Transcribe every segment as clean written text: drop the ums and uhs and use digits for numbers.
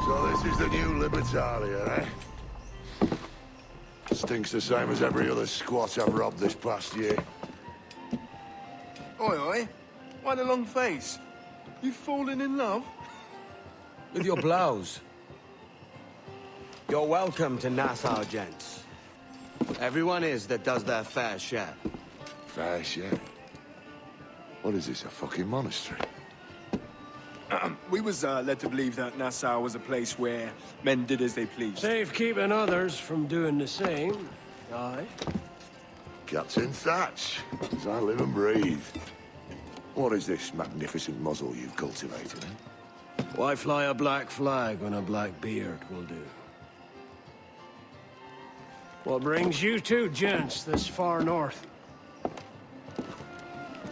So this is the new Libertalia, eh? Stinks the same as every other squat I've robbed this past year. Oi, oi. Why the long face? You fallen in love? With your blouse. You're welcome to Nassau, gents. Everyone is that does their fair share. Fair share? What is this, a fucking monastery? We was led to believe that Nassau was a place where men did as they pleased. Safe keeping others from doing the same. Aye. Captain Thatch, as I live and breathe. What is this magnificent muzzle you've cultivated, eh? Why fly a black flag when a black beard will do? What brings you two gents this far north?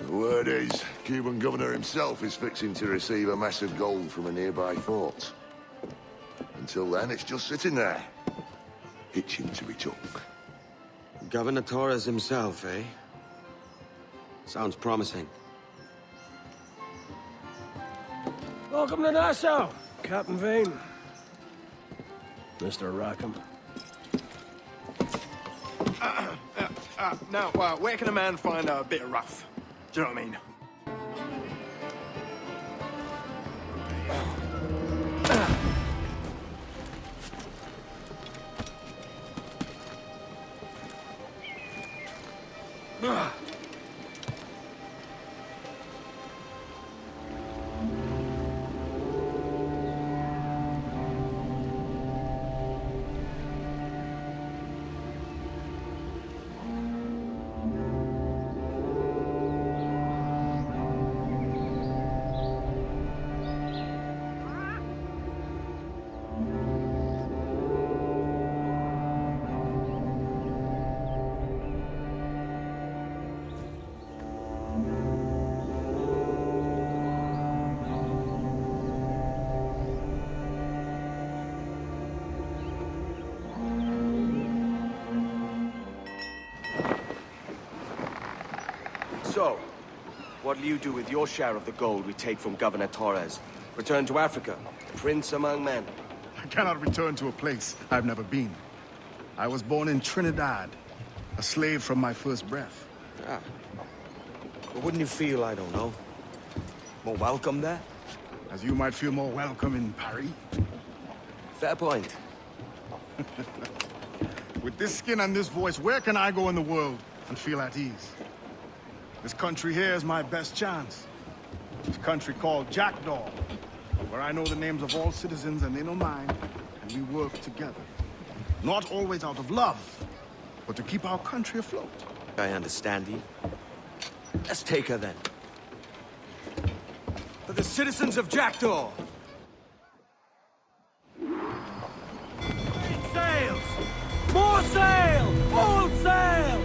The word is, Cuban governor himself is fixing to receive a mess of gold from a nearby fort. Until then, it's just sitting there, itching to be took. Governor Torres himself, eh? Sounds promising. Welcome to Nassau, Captain Vane. Mr. Rackham. Now, where can a man find a bit of rough? Do you know what I mean? So, what'll you do with your share of the gold we take from Governor Torres? Return to Africa, prince among men? I cannot return to a place I've never been. I was born in Trinidad, a slave from my first breath. Ah. But wouldn't you feel, I don't know, more welcome there? As you might feel more welcome in Paris. Fair point. With this skin and this voice, where can I go in the world and feel at ease? This country here is my best chance. This country called Jackdaw, where I know the names of all citizens and they know mine, and we work together. Not always out of love, but to keep our country afloat. I understand you. Let's take her then. For the citizens of Jackdaw! Sails! More sail! All sail!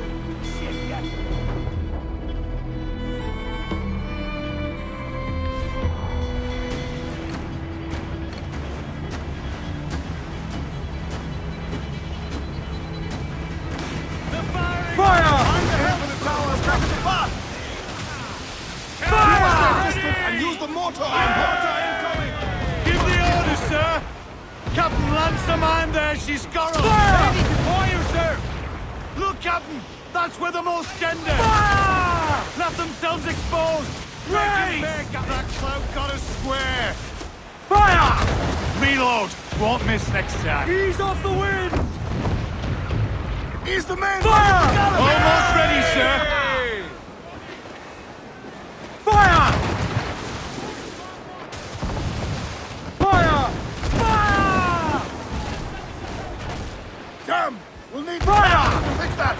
Give the order, sir! Captain, lance the man there, she's got her! Ready before you, sir! Look, Captain, that's where the most gender! Left themselves exposed! Ready! Got that clout got us square! Fire! Reload! Won't miss next time! Ease off the wind! Ease the men! Fire! Almost ready, sir! Fire! Fire! Fire! Damn! We'll need Fire! to fix that!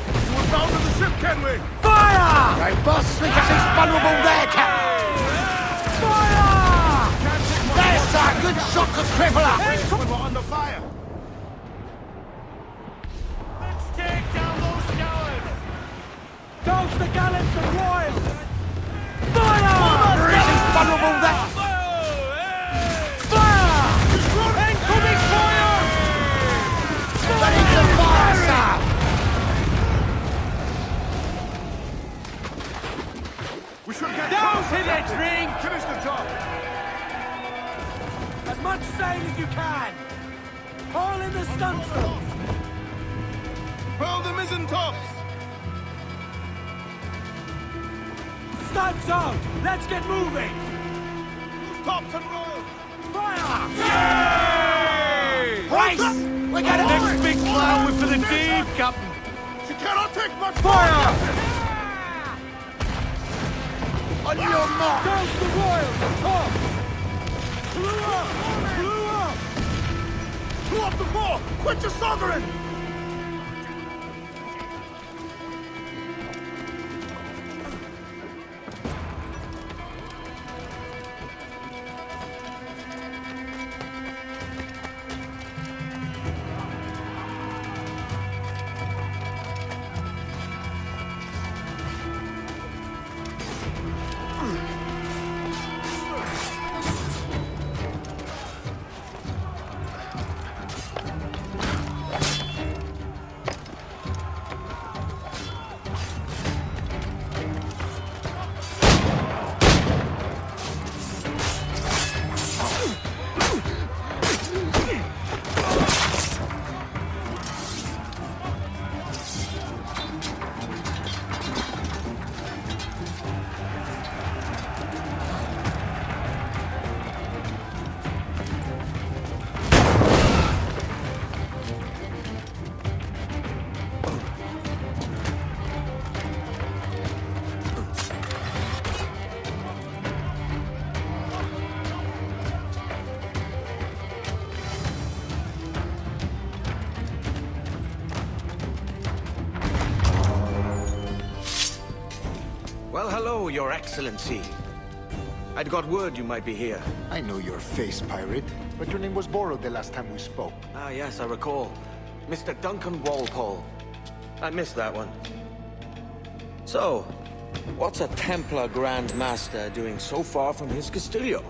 You were bound to the ship, can we? Fire! Right, boss, we got this vulnerable there, Captain. Fire! There's a good shot to cripple her. When we're under fire. Let's take down those cowards! Douse the gallants and royals! Fire! British vulnerable there. Fire! Incoming fire! Ready to fire, sir. We should get Douse hit it, ring! Finish the job. much sail as you can! Haul in the stunsails! Furl the mizzen tops! Stunts out! Let's get moving! Tops and royals! Fire! Price! We got a Next big plow for the deed, Captain! She cannot take much Fire! On your mark! Douse the royals at top! Blew up! Blew up! Blew up the fort! Quit your sovereign! Well, hello, Your Excellency. I'd got word you might be here. I know your face, pirate, but your name was borrowed the last time we spoke. Ah, yes, I recall. Mr. Duncan Walpole. I missed that one. So, what's a Templar Grand Master doing so far from his Castillo?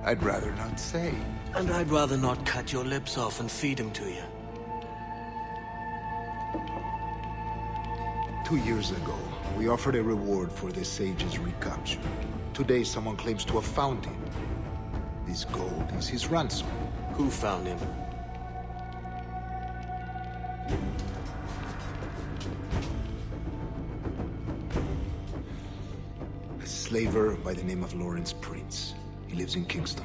I'd rather not say. And I'd rather not cut your lips off and feed him to you. 2 years ago, we offered a reward for the sage's recapture. Today, someone claims to have found him. This gold is his ransom. Who found him? A slaver by the name of Lawrence Prince. He lives in Kingston.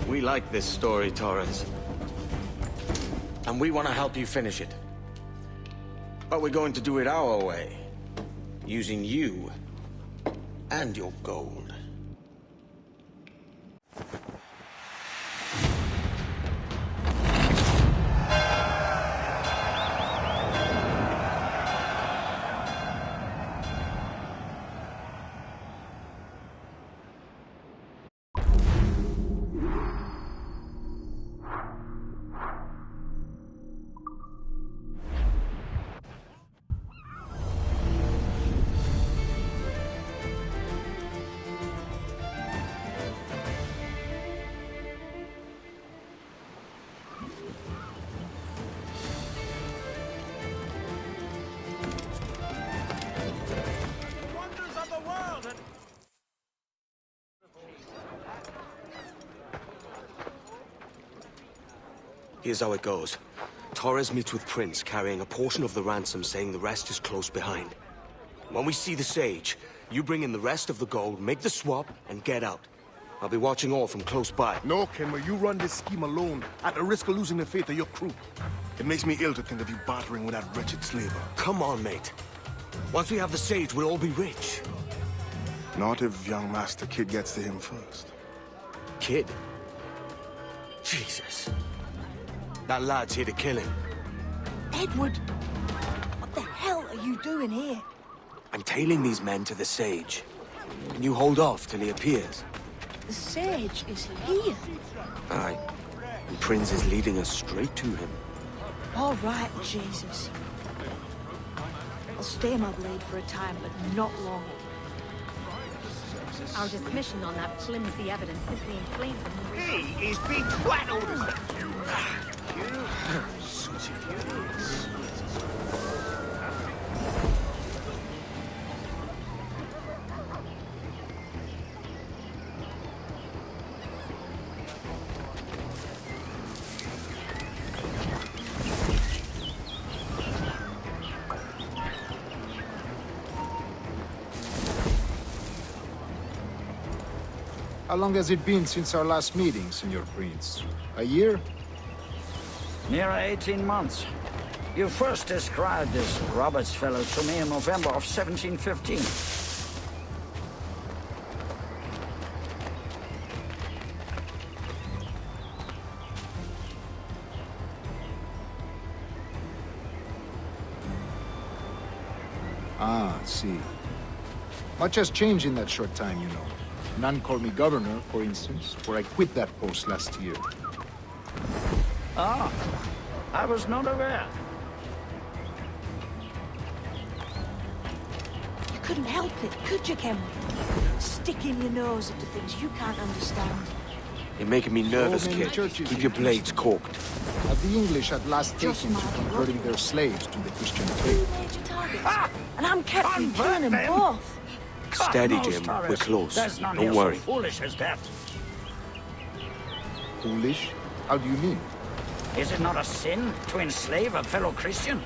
We like this story, Torres. And we want to help you finish it. But we're going to do it our way. Using you and your gold. Here's how it goes. Torres meets with Prince, carrying a portion of the ransom, saying the rest is close behind. When we see the sage, you bring in the rest of the gold, make the swap, and get out. I'll be watching all from close by. No, Kenway, you run this scheme alone, at the risk of losing the faith of your crew. It makes me ill to think of you bartering with that wretched slaver. Come on, mate. Once we have the sage, we'll all be rich. Not if young Master Kid gets to him first. Kid? Jesus. That lad's here to kill him. Edward! What the hell are you doing here? I'm tailing these men to the sage. Can you hold off till he appears? The sage is here. Aye. And Prince is leading us straight to him. All right, Jesus. I'll stay my blade for a time, but not long. Our dismission on that flimsy evidence simply inflamed them. He is being twaddled! How long has it been since our last meeting, Senor Prince? A year? Near 18 months. You first described this Roberts fellow to me in November of 1715. Ah, see. Much has changed in that short time, you know. None called me governor, for instance, for I quit that post last year. Ah, I was not aware. You couldn't help it, could you, Cameron? Sticking your nose into things you can't understand. You're making me nervous, So many kid. churches Keep your in blades corked. Have the English at last Just taken to my converting their slaves to the Christian faith? Two major targets, and I'm capturing killing them both. Steady, God knows, Jim. Torres, We're close. There's none Don't here worry. so foolish as that. Foolish? How do you mean? Is it not a sin to enslave a fellow Christian?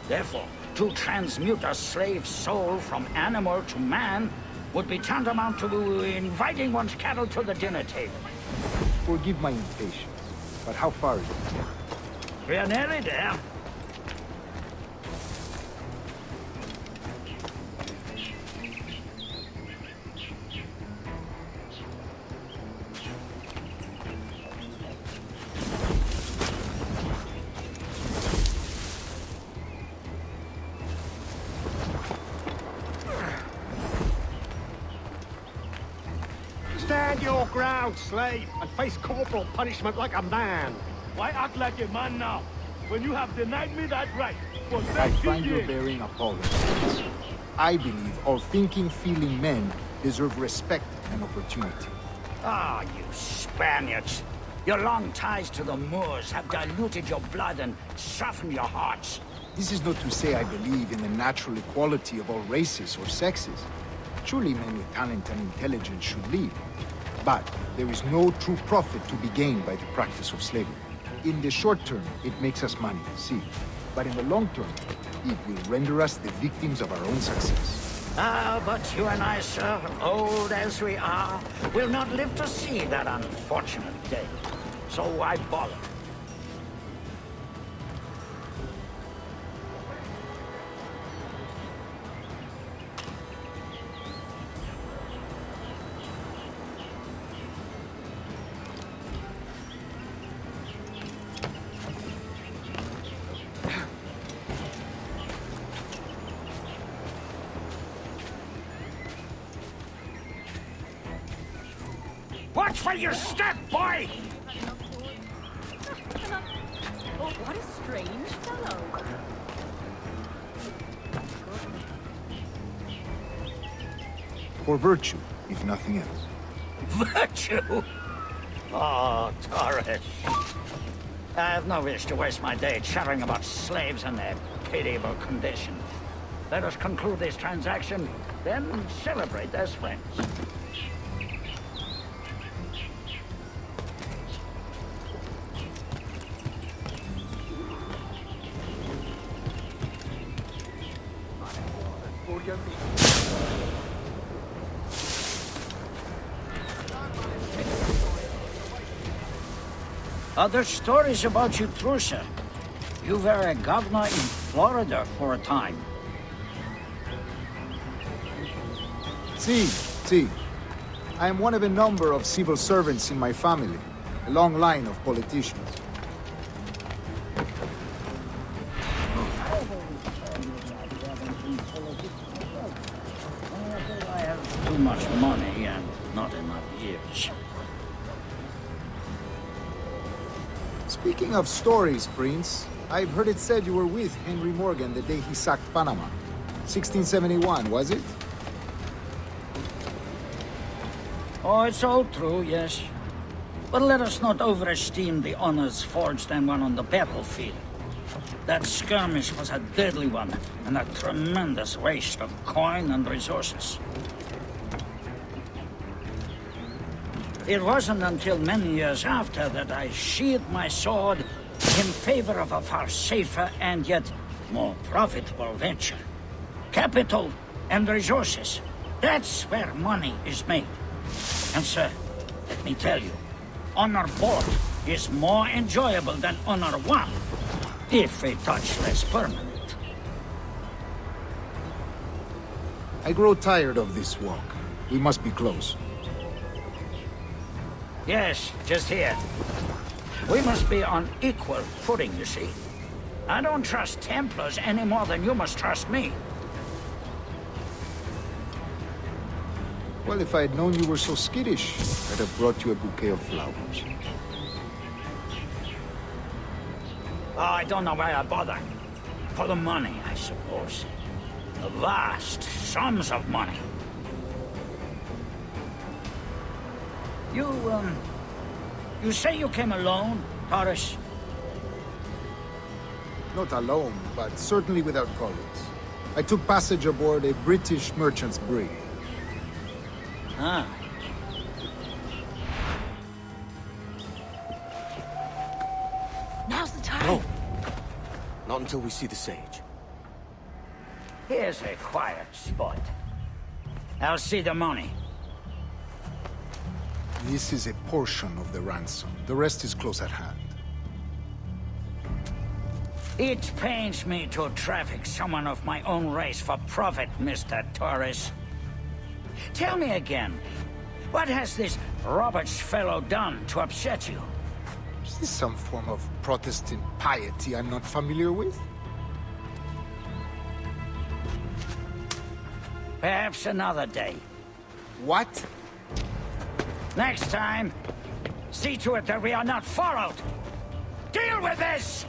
Therefore, to transmute a slave's soul from animal to man would be tantamount to inviting one's cattle to the dinner table. Forgive my impatience, but how far is it? We are nearly there. Stand your ground, slave, and face corporal punishment like a man. Why act like a man now, when you have denied me that right for I 13 find your years? bearing appalling. I believe all thinking, feeling men deserve respect and opportunity. Ah, you Spaniards. Your long ties to the Moors have diluted your blood and softened your hearts. This is not to say I believe in the natural equality of all races or sexes. Surely men with talent and intelligence should lead. But there is no true profit to be gained by the practice of slavery. In the short term, it makes us money, see. But in the long term, it will render us the victims of our own success. Ah, but you and I, sir, old as we are, will not live to see that unfortunate day. So I bother. Watch for your step, boy! Oh, what a strange fellow. For virtue, if nothing else. Virtue? Oh, Torres. I have no wish to waste my day chattering about slaves and their pitiable condition. Let us conclude this transaction, then celebrate as friends. Other stories about you, Trusa. You were a governor in Florida for a time. See. I am one of a number of civil servants in my family. A long line of politicians. I have too much money and not enough years. Speaking of stories, Prince, I've heard it said you were with Henry Morgan the day he sacked Panama. 1671, was it? Oh, it's all true, yes. But let us not overesteem the honors forged and won on the battlefield. That skirmish was a deadly one, and a tremendous waste of coin and resources. It wasn't until many years after that I sheathed my sword in favor of a far safer and yet more profitable venture. Capital and resources. That's where money is made. And sir, let me tell you, honor board is more enjoyable than honor one, if a touch less permanent. I grow tired of this walk. We must be close. Yes, just here. We must be on equal footing, you see. I don't trust Templars any more than you must trust me. Well, if I had known you were so skittish, I'd have brought you a bouquet of flowers. Oh, I don't know why I bother. For the money, I suppose. The vast sums of money. You say you came alone, Taurus? Not alone, but certainly without colleagues. I took passage aboard a British merchant's brig. Ah. Now's the time. No. Not until we see the sage. Here's a quiet spot. I'll see the money. This is a portion of the ransom. The rest is close at hand. It pains me to traffic someone of my own race for profit, Mr. Torres. Tell me again, what has this Roberts fellow done to upset you? Is this some form of Protestant piety I'm not familiar with? Perhaps another day. What? Next time, see to it that we are not followed. Deal with this!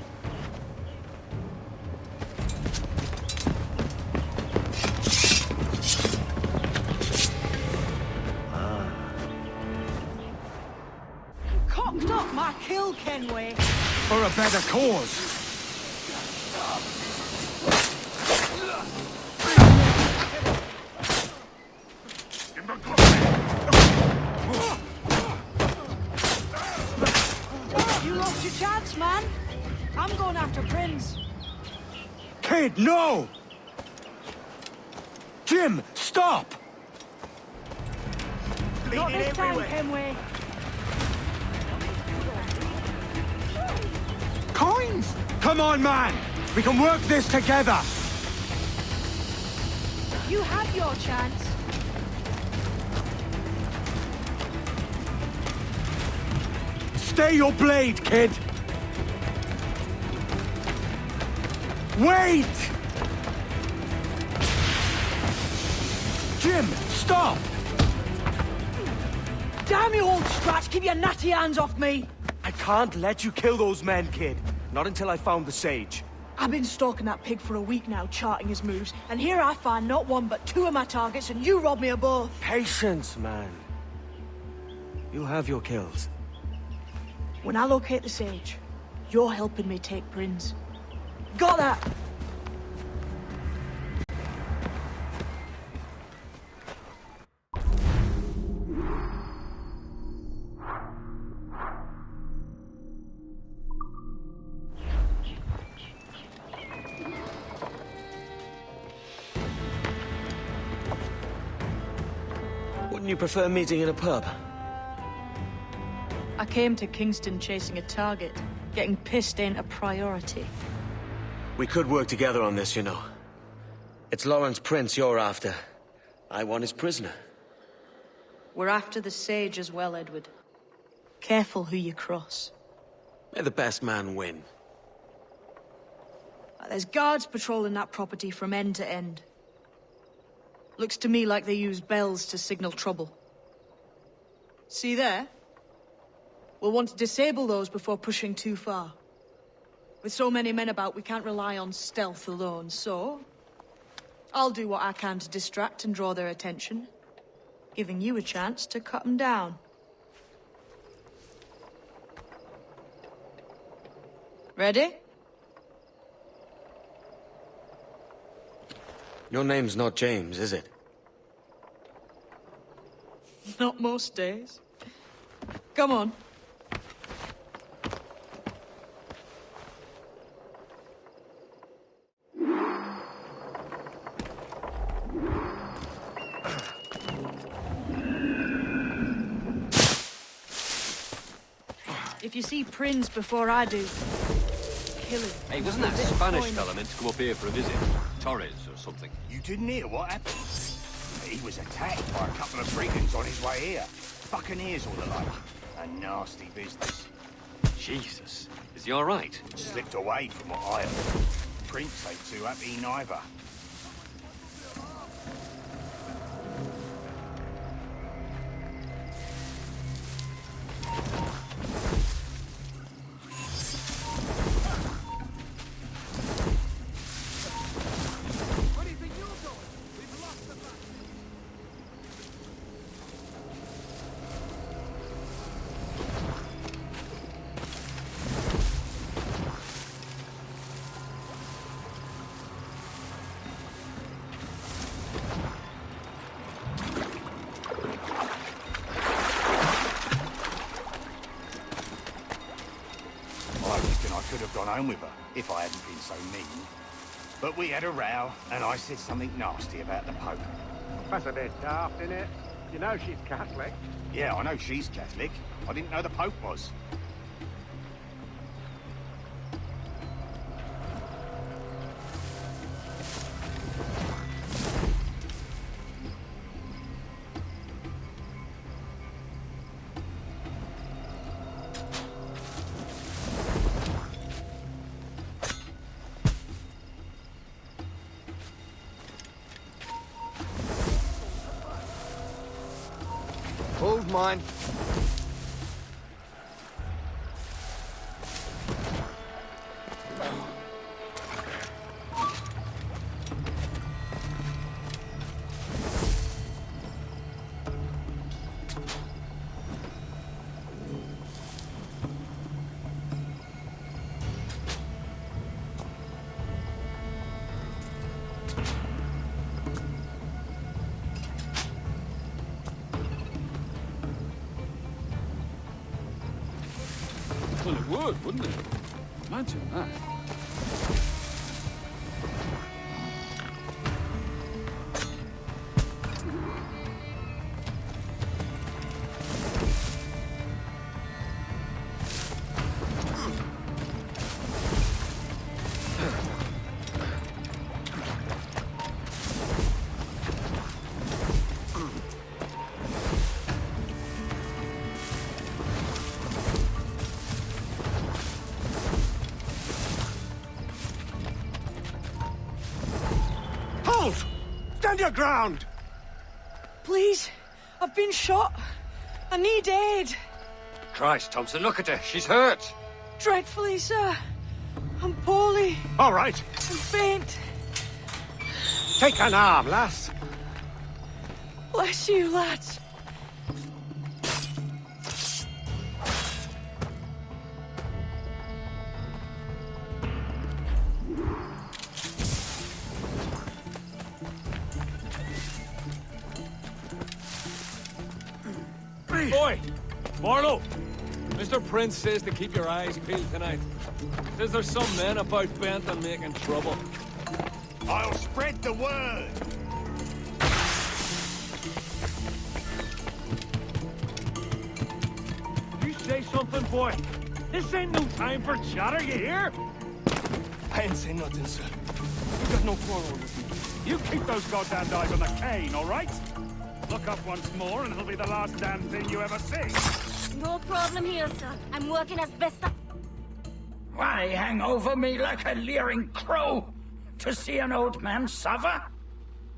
Cocked up my kill, Kenway. For a better cause. You lost your chance, man. I'm going after Prince. Kid, no! Jim, stop! Not this time, Kenway. Coins? Come on, man! We can work this together! You had your chance. Stay your blade, kid! Wait! Jim, stop! Damn you, old scratch! Keep your natty hands off me! I can't let you kill those men, kid. Not until I found the sage. I've been stalking that pig for a week now, charting his moves, and here I find not one but two of my targets, and you rob me of both. Patience, man. You'll have your kills. When I locate the sage, you're helping me take Prince. Got that? Wouldn't you prefer meeting in a pub? I came to Kingston chasing a target. Getting pissed ain't a priority. We could work together on this, you know. It's Lawrence Prince you're after. I want his prisoner. We're after the sage as well, Edward. Careful who you cross. May the best man win. There's guards patrolling that property from end to end. Looks to me like they use bells to signal trouble. See there? We'll want to disable those before pushing too far. With so many men about, we can't rely on stealth alone, so... I'll do what I can to distract and draw their attention, giving you a chance to cut them down. Ready? Your name's not James, is it? Not most days. Come on. if you see Prince before I do, kill him. Hey, wasn't that Spanish fella meant to come up here for a visit? Torres or something? You didn't hear what happened? He was attacked by a couple of brigands on his way here. Buccaneers or the like. A nasty business. Jesus. Is he all right? Slipped away from what I heard. Prince ain't too happy neither. I could have gone home with her, if I hadn't been so mean. But we had a row, and I said something nasty about the Pope. That's a bit daft, isn't it? You know she's Catholic. Yeah, I know she's Catholic. I didn't know the Pope was. Hold mine. Well, it would, wouldn't it? Imagine that. Stand your ground! Please, I've been shot. I need aid. Christ, Thompson, look at her. She's hurt. Dreadfully, sir. I'm poorly. All right. I'm faint. Take an arm, lass. Bless you, lads. Boy! Marlowe! Mr. Prince says to keep your eyes peeled tonight. Says there's some men about bent on making trouble. I'll spread the word! You say something, boy. This ain't no time for chatter, you hear? I ain't saying nothing, sir. You got no quarrel with me. You keep those goddamn eyes on the cane, all right? Look up once more, and it'll be the last damn thing you ever see. No problem here, sir. I'm working as best I... Why hang over me like a leering crow? To see an old man suffer?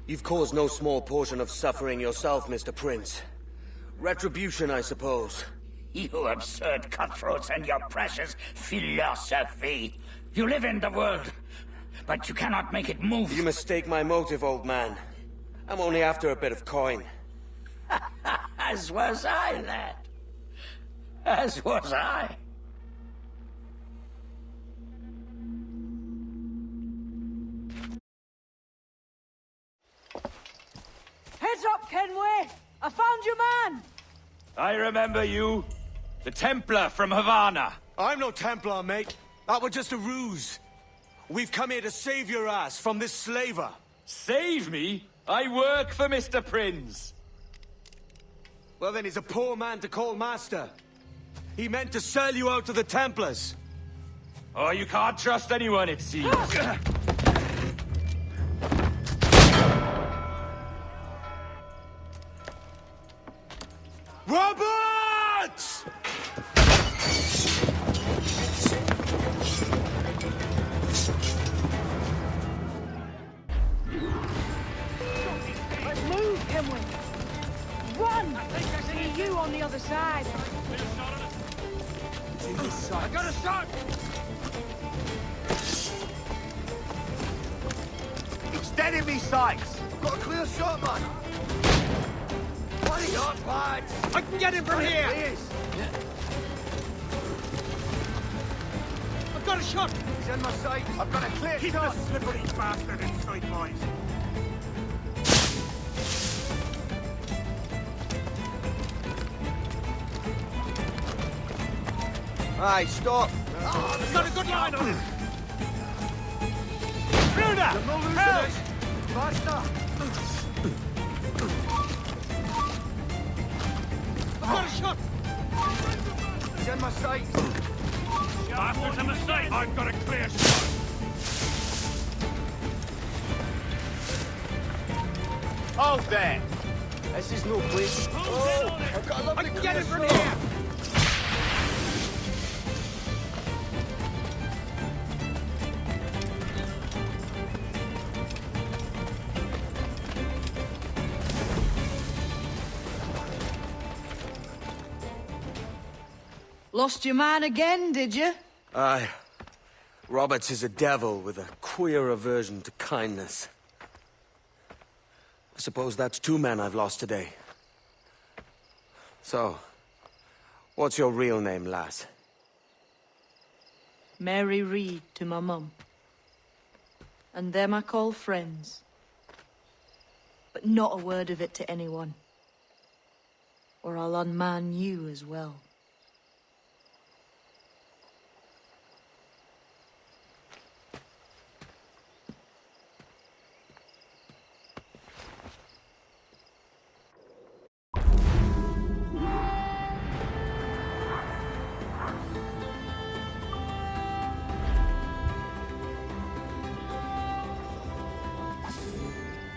You've caused no small portion of suffering yourself, Mr. Prince. Retribution, I suppose. You absurd cutthroats and your precious philosophy. You live in the world, but you cannot make it move. You mistake my motive, old man. I'm only after a bit of coin. As was I, lad. As was I. Heads up, Kenway! I found your man! I remember you. The Templar from Havana. I'm no Templar, mate. That was just a ruse. We've come here to save your ass from this slaver. Save me? I work for Mr. Prince. Well, then he's a poor man to call master. He meant to sell you out to the Templars. Oh, you can't trust anyone, it seems. Roberts! Let's move, can we? Run! I see you on the other side. I got a shot! It's dead in me sights! Got a clear shot, man! What are your lads? I can get him from here! I've got a shot! He's in my sight. I've got a clear Keep shot. the slippery bastard in sight, boys. Aye, stop. I've got a good line on him! Bruder! Help! Faster! I've got a shot! He's in my sight. Bastards in the sight! I've got a clear shot! Hold there! This is no place. I've got a lovely I can get him from here! Lost your man again, did you? Aye. Roberts is a devil with a queer aversion to kindness. I suppose that's 2 men I've lost today. So, what's your real name, lass? Mary Reed to my mum. And them I call friends. But not a word of it to anyone. Or I'll unman you as well.